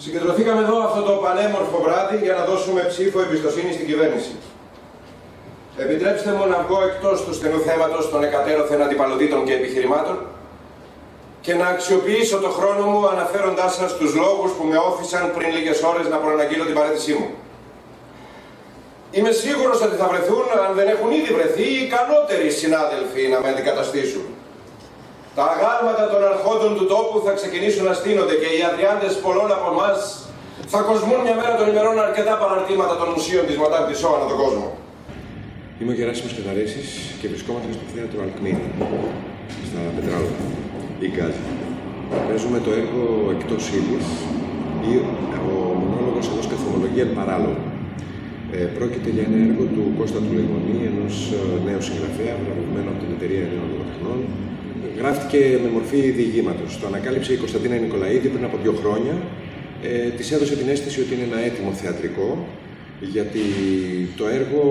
Συγκεντρωθήκαμε εδώ αυτό το πανέμορφο βράδυ για να δώσουμε ψήφο εμπιστοσύνη στην κυβέρνηση. Επιτρέψτε μου να βγω εκτός του στενού θέματος των εκατέρωθεν αντιπαλωτήτων και επιχειρημάτων και να αξιοποιήσω το χρόνο μου αναφέροντάς σας τους λόγους που με όθησαν πριν λίγες ώρες να προαναγγείλω την παραίτησή μου. Είμαι σίγουρος ότι θα βρεθούν, αν δεν έχουν ήδη βρεθεί, οι ικανότεροι συνάδελφοι να με αντικαταστήσουν. Τα αγάλματα των αρχόντων του τόπου θα ξεκινήσουν να στείνονται και οι αδριάντες πολλών από εμάς θα κοσμούν μια μέρα των ημερών αρκετά παραρτήματα των μουσείων της Μαντάμ Τισό ανά τον κόσμο. Είμαι ο Γεράσιμος Κεθαρέσης και βρισκόμαστε στο θέατρο Αλκμίδη, στα Πετράλωνα, ή Γκάζι. Παίζουμε το έργο «Εκτός ύλης» ή ο μονόλογος ενός καθομολογία εν παράλογο. Πρόκειται για ένα έργο του Κώστα του Λεϊμονή, ενός νέου συγγραφέα, βραβευμένου από την εταιρεία Νέων Λογοτεχνών. Γράφτηκε με μορφή διηγήματος. Το ανακάλυψε η Κωνσταντίνα Νικολαίδη πριν από 2 χρόνια. Της έδωσε την αίσθηση ότι είναι ένα έτοιμο θεατρικό, γιατί το έργο,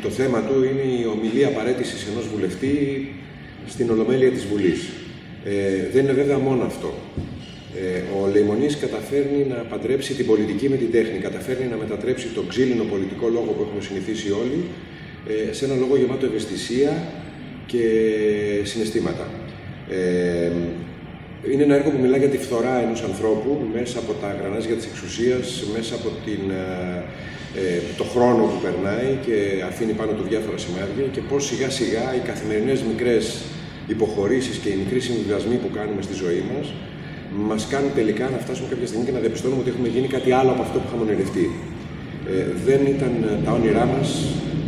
το θέμα του είναι η ομιλία παραίτησης ενός βουλευτή στην Ολομέλεια της Βουλής. Δεν είναι βέβαια μόνο αυτό. Ο Λεϊμονής καταφέρνει να παντρέψει την πολιτική με την τέχνη, καταφέρνει να μετατρέψει τον ξύλινο πολιτικό λόγο που έχουμε συνηθίσει όλοι σε ένα λόγο γεμάτο ευαισθησία και συναισθήματα. Είναι ένα έργο που μιλά για τη φθορά ενός ανθρώπου μέσα από τα γρανάζια της εξουσίας, μέσα από το χρόνο που περνάει και αφήνει πάνω του διάφορα σημάδια και πώς σιγά σιγά οι καθημερινές μικρές υποχωρήσεις και οι μικροί συμβιβασμοί που κάνουμε στη ζωή μας κάνουν τελικά να φτάσουμε κάποια στιγμή και να διαπιστώνουμε ότι έχουμε γίνει κάτι άλλο από αυτό που είχαμε ονειρευτεί. Δεν ήταν τα όνειρά μας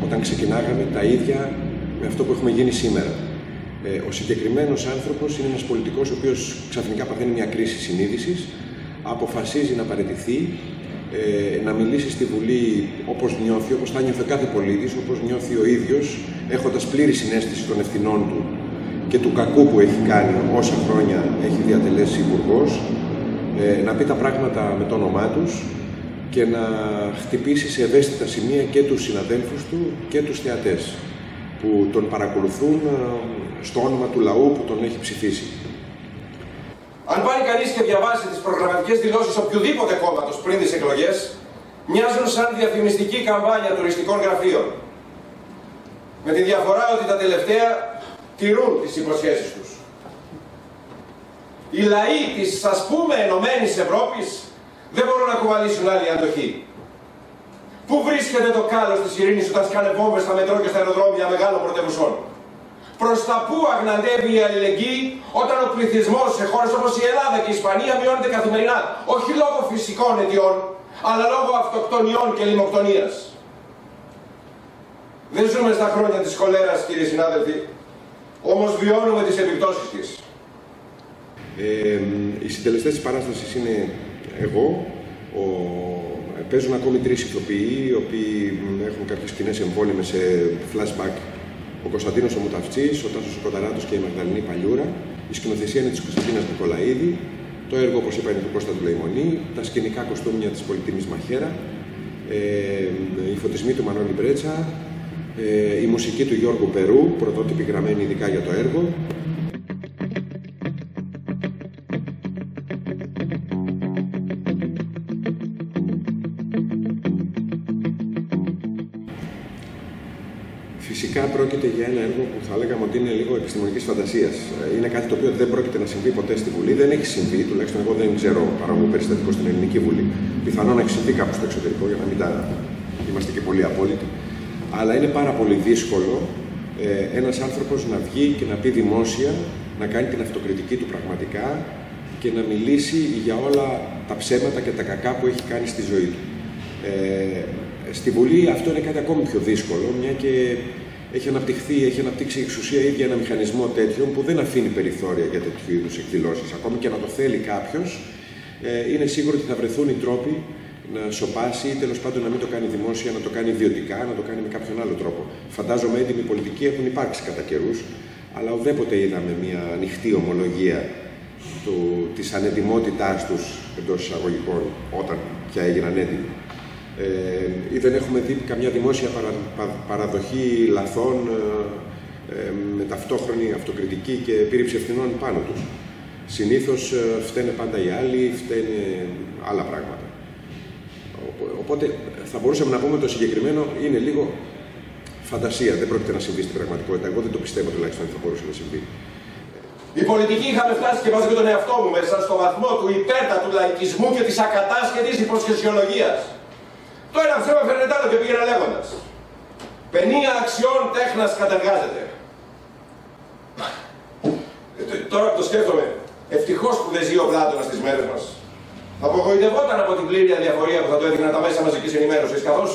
όταν ξεκινάγαμε τα ίδια με αυτό που έχουμε γίνει σήμερα. Ο συγκεκριμένος άνθρωπος είναι ένας πολιτικός ο οποίος ξαφνικά παθαίνει μια κρίση συνείδησης, αποφασίζει να παραιτηθεί, να μιλήσει στη Βουλή όπως νιώθει, όπως θα νιώθει κάθε πολίτης, όπως νιώθει ο ίδιος, έχοντας πλήρη συναίσθηση των ευθυνών του και του κακού που έχει κάνει όσα χρόνια έχει διατελέσει υπουργός, να πει τα πράγματα με το όνομά τους και να χτυπήσει σε ευαίσθητα σημεία και τους συναδέλφους του και τους θεατές που τον παρακολουθούν στο όνομα του λαού που τον έχει ψηφίσει. Αν πάρει κανείς και διαβάσει τις προγραμματικές δηλώσεις οποιοδήποτε κόμματος πριν τις εκλογές, μοιάζουν σαν διαφημιστική καμπάνια τουριστικών γραφείων. Με τη διαφορά ότι τα τελευταία τηρούν τις υποσχέσεις τους. Οι λαοί της, ας πούμε, Ενωμένης Ευρώπης δεν μπορούν να κουβαλήσουν άλλη αντοχή. Πού βρίσκεται το κάλος της ειρήνης όταν σκάνε βόμβες στα μετρό και στα αεροδρόμια μεγάλων πρωτεύουσών? Προς τα πού αγναντεύει η αλληλεγγύη όταν ο πληθυσμός σε χώρες όπως η Ελλάδα και η Ισπανία μειώνεται καθημερινά, όχι λόγω φυσικών αιτιών, αλλά λόγω αυτοκτονιών και λιμοκτονίας? Δεν ζούμε στα χρόνια της χολέρας, κύριοι συνάδελφοι, όμως βιώνουμε τις επιπτώσεις της. Οι συντελεστές της παράστασης είναι εγώ, παίζουν ακόμη 3 ηθοποιοί, οι οποίοι έχουν κάποιες σκηνές εμβόλυμες σε flashback. Ο Κωνσταντίνος ο Μουταυτσής, ο Τάσος ο Κονταράτος και η Μαγδαληνή Παλιούρα. Η σκηνοθεσία είναι της Κωνσταντίνας Νικολαίδη. Το έργο, όπως είπα, είναι του Κώστα του Λεϊμονή. Τα σκηνικά κοστούμια της πολυτίμης Μαχαίρα. Οι φωτισμοί του Μανώλη Μπρέτσα. Η μουσική του Γιώργου Περού, πρωτότυπη γραμμένη ειδικά για το έργο. Φυσικά πρόκειται για ένα έργο που θα λέγαμε ότι είναι λίγο επιστημονικής φαντασίας. Είναι κάτι το οποίο δεν πρόκειται να συμβεί ποτέ στη Βουλή, δεν έχει συμβεί, τουλάχιστον εγώ δεν ξέρω παρόμοιο περιστατικό στην Ελληνική Βουλή. Πιθανόν να έχει συμβεί κάπου στο εξωτερικό, για να μην είμαστε και πολύ απόλυτοι. Αλλά είναι πάρα πολύ δύσκολο ένας άνθρωπος να βγει και να πει δημόσια, να κάνει την αυτοκριτική του πραγματικά και να μιλήσει για όλα τα ψέματα και τα κακά που έχει κάνει στη ζωή του. Στη Βουλή αυτό είναι κάτι ακόμη πιο δύσκολο, μια και έχει αναπτύξει η εξουσία ίδια ένα μηχανισμό τέτοιον που δεν αφήνει περιθώρια για τέτοιου είδους εκδηλώσεις. Ακόμη και να το θέλει κάποιος, είναι σίγουρο ότι θα βρεθούν οι τρόποι να σωπάσει ή τέλος πάντων να μην το κάνει δημόσια, να το κάνει ιδιωτικά, να το κάνει με κάποιον άλλο τρόπο. Φαντάζομαι έντιμοι πολιτικοί έχουν υπάρξει κατά καιρούς, αλλά ουδέποτε είδαμε μια ανοιχτή ομολογία της ανετοιμότητάς τους εντός εισαγωγικών όταν πια έγιναν έτοιμοι. Ή δεν έχουμε δει καμιά δημόσια παραδοχή λαθών με ταυτόχρονη αυτοκριτική και επίρρηψη ευθυνών πάνω τους. Συνήθως φταίνε πάντα οι άλλοι, φταίνε άλλα πράγματα. Οπότε θα μπορούσαμε να πούμε το συγκεκριμένο είναι λίγο φαντασία, δεν πρόκειται να συμβεί στην πραγματικότητα. Εγώ δεν το πιστεύω τουλάχιστον ότι θα μπορούσε να συμβεί. Οι πολιτικοί είχαμε φτάσει και μαζί με τον εαυτό μου μέσα στο βαθμό του υπέρτατου λαϊκισμού και της ακατάσχετης υποσχεσιολογίας. Το ένα ψέμα φέρνει τ' άλλο και πήγαινα λέγοντας. Παινία αξιών τέχνας κατεργάζεται. Τώρα που το σκέφτομαι, ευτυχώς που δεν ζει ο Πλάτωνας στις μέρες μας. Θα απογοητευόταν από την πλήρη αδιαφορία που θα το έδειχναν τα μέσα μαζικής ενημέρωσης, καθώς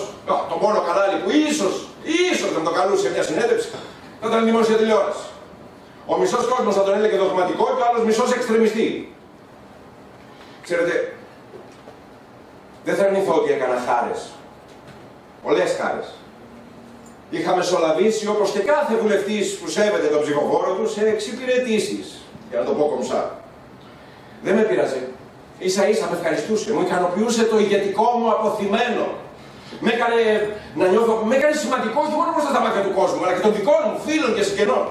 το μόνο κανάλι που ίσως να το καλούσε μια συνέντευξη θα ήταν η δημόσια τηλεόραση. Ο μισός κόσμος θα τον έλεγε δογματικό και ο άλλος μισός εξτρεμιστή. Ξέρετε, δεν θα αρνηθώ ότι έκανα χάρες. Πολλές χάρες. Είχα μεσολαβήσει όπως και κάθε βουλευτής που σέβεται τον ψηφοφόρο του σε εξυπηρετήσεις, για να το πω κομψά. Δεν με πειράζει. Ίσα ίσα με ευχαριστούσε. Μου ικανοποιούσε το ηγετικό μου αποθυμένο. Με έκανε να νιώθω, με έκανε σημαντικό όχι μόνο μπροστά στα μάτια του κόσμου, αλλά και των δικών μου φίλων και συγγενών.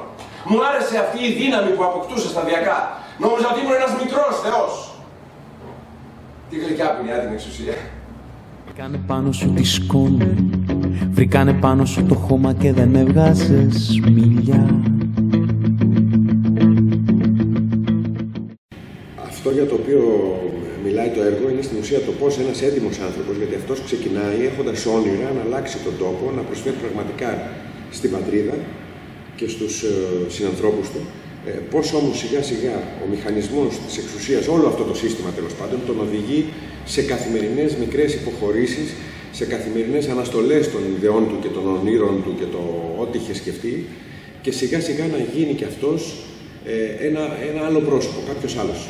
Μου άρεσε αυτή η δύναμη που αποκτούσε σταδιακά. Νόμιζα ότι ήμουν ένας μικρός θεός. Τι γλυκιά που είναι άτιμη εξουσία. Βρήκανε πάνω σου τη σκόνη, βρήκανε πάνω σου το χώμα και δεν έβγαζες μιλιά. Αυτό για το οποίο μιλάει το έργο είναι στην ουσία το πώς ένας έτοιμος άνθρωπος, γιατί αυτός ξεκινάει έχοντας όνειρα να αλλάξει τον τόπο, να προσφέρει πραγματικά στην πατρίδα και στους συνανθρώπους του. Πώς όμως σιγά σιγά ο μηχανισμός της εξουσίας, όλο αυτό το σύστημα τέλος πάντων, τον οδηγεί σε καθημερινές μικρές υποχωρήσεις, σε καθημερινές αναστολές των ιδεών του και των ονείρων του και το ό,τι είχε σκεφτεί και σιγά σιγά να γίνει και αυτός ένα άλλο πρόσωπο, κάποιος άλλος.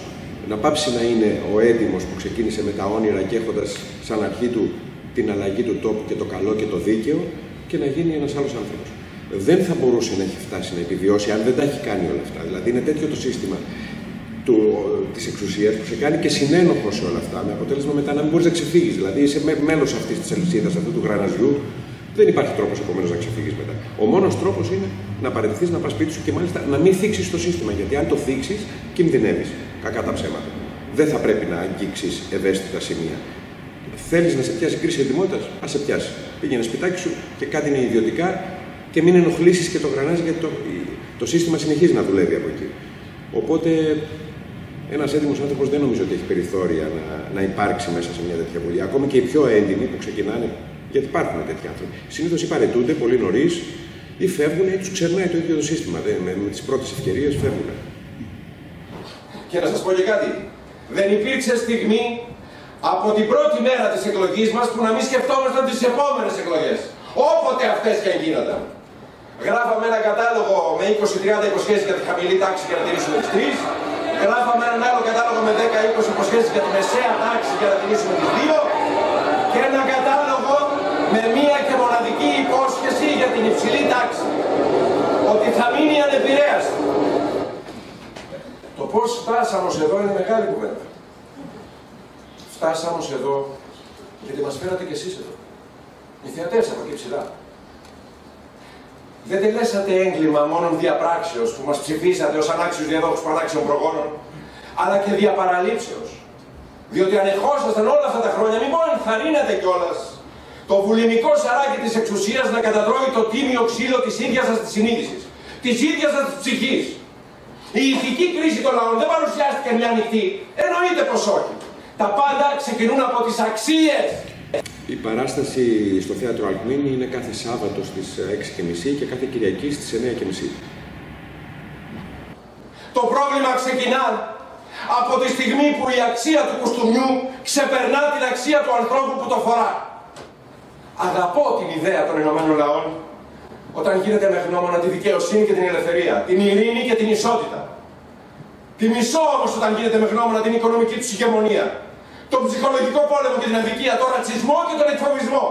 Να πάψει να είναι ο έντιμος που ξεκίνησε με τα όνειρα και έχοντας σαν αρχή του την αλλαγή του τόπου και το καλό και το δίκαιο και να γίνει ένας άλλος άνθρωπος. Δεν θα μπορούσε να έχει φτάσει να επιβιώσει αν δεν τα έχει κάνει όλα αυτά. Δηλαδή είναι τέτοιο το σύστημα της εξουσίας που σε κάνει και συνένοχο σε όλα αυτά, με αποτέλεσμα μετά να μην μπορείς να ξεφύγεις. Δηλαδή είσαι μέλος αυτής της αλυσίδας, αυτού του γραναζιού, δεν υπάρχει τρόπος επομένως να ξεφύγεις μετά. Ο μόνος τρόπος είναι να παραιτηθείς, να πας σπίτι σου και μάλιστα να μην θίξεις το σύστημα. Γιατί αν το θίξεις, κινδυνεύεις. Κακά τα ψέματα. Δεν θα πρέπει να αγγίξεις ευαίσθητα σημεία. Θέλεις να σε πιάσει κρίση ετοιμότητας, ας σε πιάσει. Πήγαινε σπιτάκι σου και κάτι είναι ιδιωτικά και μην ενοχλήσεις και το γρανάζι γιατί το σύστημα συνεχίζει να δουλεύει από εκεί. Οπότε ένας έτοιμος άνθρωπος δεν νομίζω ότι έχει περιθώρια να υπάρξει μέσα σε μια τέτοια βουλή. Ακόμη και οι πιο έντιμοι που ξεκινάνε, γιατί υπάρχουν τέτοιοι άνθρωποι, συνήθως ή παραιτούνται πολύ νωρίς ή φεύγουν ή τους ξερνάει το ίδιο το σύστημα. Με τις πρώτες ευκαιρίες φεύγουν. Και να σας πω και κάτι. Δεν υπήρξε στιγμή από την πρώτη μέρα της εκλογής μας που να μην σκεφτόμασταν τις επόμενες εκλογές. Όποτε αυτές και αν γίνονταν. Γράφαμε ένα κατάλογο με 20-30 υποσχέσεις για τη χαμηλή τάξη για να τηρήσουμε τις 3. Γράφαμε έναν άλλο κατάλογο με 10-20 υποσχέσεις για τη μεσαία τάξη για να τηρήσουμε τις 2. Και ένα κατάλογο με μία και μοναδική υπόσχεση για την υψηλή τάξη. Ότι θα μείνει ανεπηρέαστη. Το πώς φτάσαμε ως εδώ είναι μεγάλη κουβέντα. Φτάσαμε ως εδώ γιατί μας φέρατε κι εσείς εδώ. Οι θεατές από εκεί ψηλά. Δεν τελέσατε έγκλημα μόνον διαπράξεως που μας ψηφίσατε ως ανάξιους διαδόχους παράξεων προγόνων, αλλά και διαπαραλήψεως. Διότι αν εχόσασταν όλα αυτά τα χρόνια, μην μπορεί ενθαρρύνετε κιόλας το βουλημικό σαράκι της εξουσίας να κατατρώει το τίμιο ξύλο της ίδιας σας της συνείδησης, της ίδιας σας της ψυχής. Η ηθική κρίση των λαών δεν παρουσιάστηκε μια νυχτή, εννοείται πως όχι. Τα πάντα ξεκινούν από τις αξίες. Η παράσταση στο Θέατρο Αλκμήνη είναι κάθε Σάββατο στις 6:30 και κάθε Κυριακή στις 9:30. Το πρόβλημα ξεκινά από τη στιγμή που η αξία του κουστούμιου ξεπερνά την αξία του ανθρώπου που το φορά. Αγαπώ την ιδέα των Ηνωμένων Λαών όταν γίνεται με γνώμονα τη δικαιοσύνη και την ελευθερία, την ειρήνη και την ισότητα. Τη μισώ όμως όταν γίνεται με γνώμονα την οικονομική τους ηγεμονία, τον ψυχολογικό πόλεμο και την αδικία, τον ρατσισμό και τον εκφοβισμό.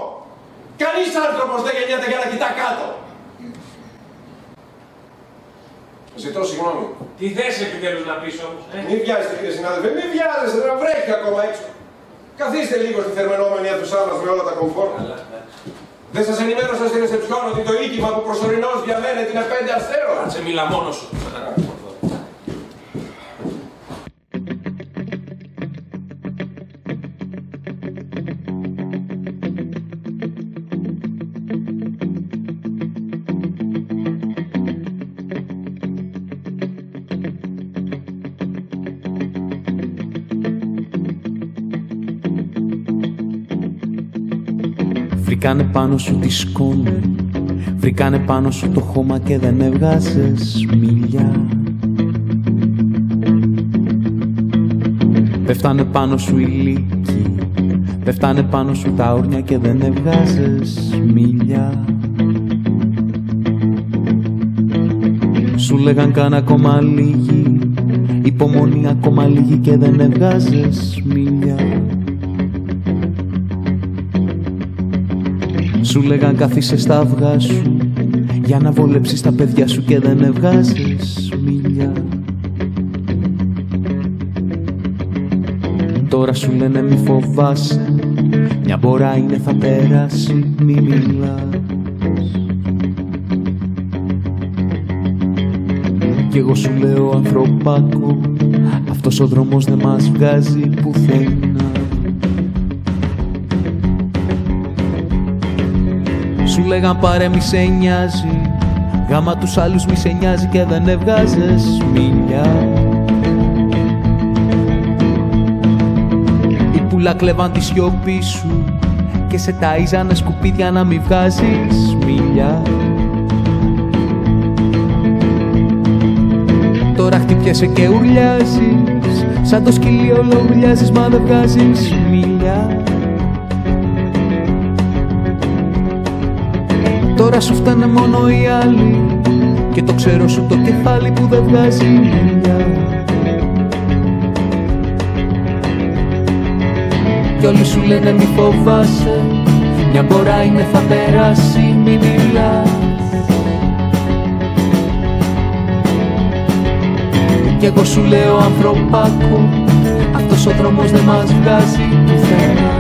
Κανείς άνθρωπος δεν γεννιέται για να κοιτά κάτω. Ζητώ συγγνώμη. Τι θες επιτέλους να πεις όμως, Μην βιάζεστε κύριε συνάδελφε, μην βιάζεστε, δεν βρέχει ακόμα έξω. Καθίστε λίγο στη θερμενόμενη αίθουσά μας με όλα τα κομφόρ. Δεν σας ενημέρωσα στη ρεσεψιόν ότι το οίκημα που προσωρινώς διαμένεται είναι 5 αστέρων. Κάτσε, μίλα μόνος σου. Βρήκανε πάνω σου τη σκόνη, βρήκανε πάνω σου το χώμα και δεν έβγαζες μίλια. Πέφτανε πάνω σου οι λύκοι, πέφτανε πάνω σου τα όρνια και δεν έβγαζες μίλια. Σου λέγαν κάνε ακόμα λίγη, υπομονή ακόμα λίγη και δεν έβγαζες μίλια. Σου λέγαν καθίσαι στα αυγά σου για να βολέψεις τα παιδιά σου και δεν έβγαζες μίλια. Τώρα σου λένε μη φοβάσαι, μια μπορά είναι θα περάσει, μη μιλάς. Κι εγώ σου λέω ανθρωπάκο, αυτός ο δρόμος δεν μας βγάζει πουθενά. Σου λέγαν πάρε μη σε νοιάζει, γάμα τους άλλους μη σε νοιάζει και δεν έβγαζες μίλια. Οι πουλά κλέβαν τη σιωπή σου και σε ταΐζανε σκουπίδια να μη βγάζεις μίλια. Τώρα χτυπιέσαι και ουρλιάζεις, σαν το σκυλί όλο ουρλιάζεις μα δεν βγάζεις μίλια. Τώρα σου φτάνε μόνο οι άλλοι και το ξέρω σου το κεφάλι που δεν βγάζει μίλια. Κι όλοι σου λένε μη φοβάσαι, μια μπορά είναι θα περάσει, μη μιλάς. Κι εγώ σου λέω ανθρωπάκο, αυτός ο δρόμος δεν μας βγάζει πουθενά.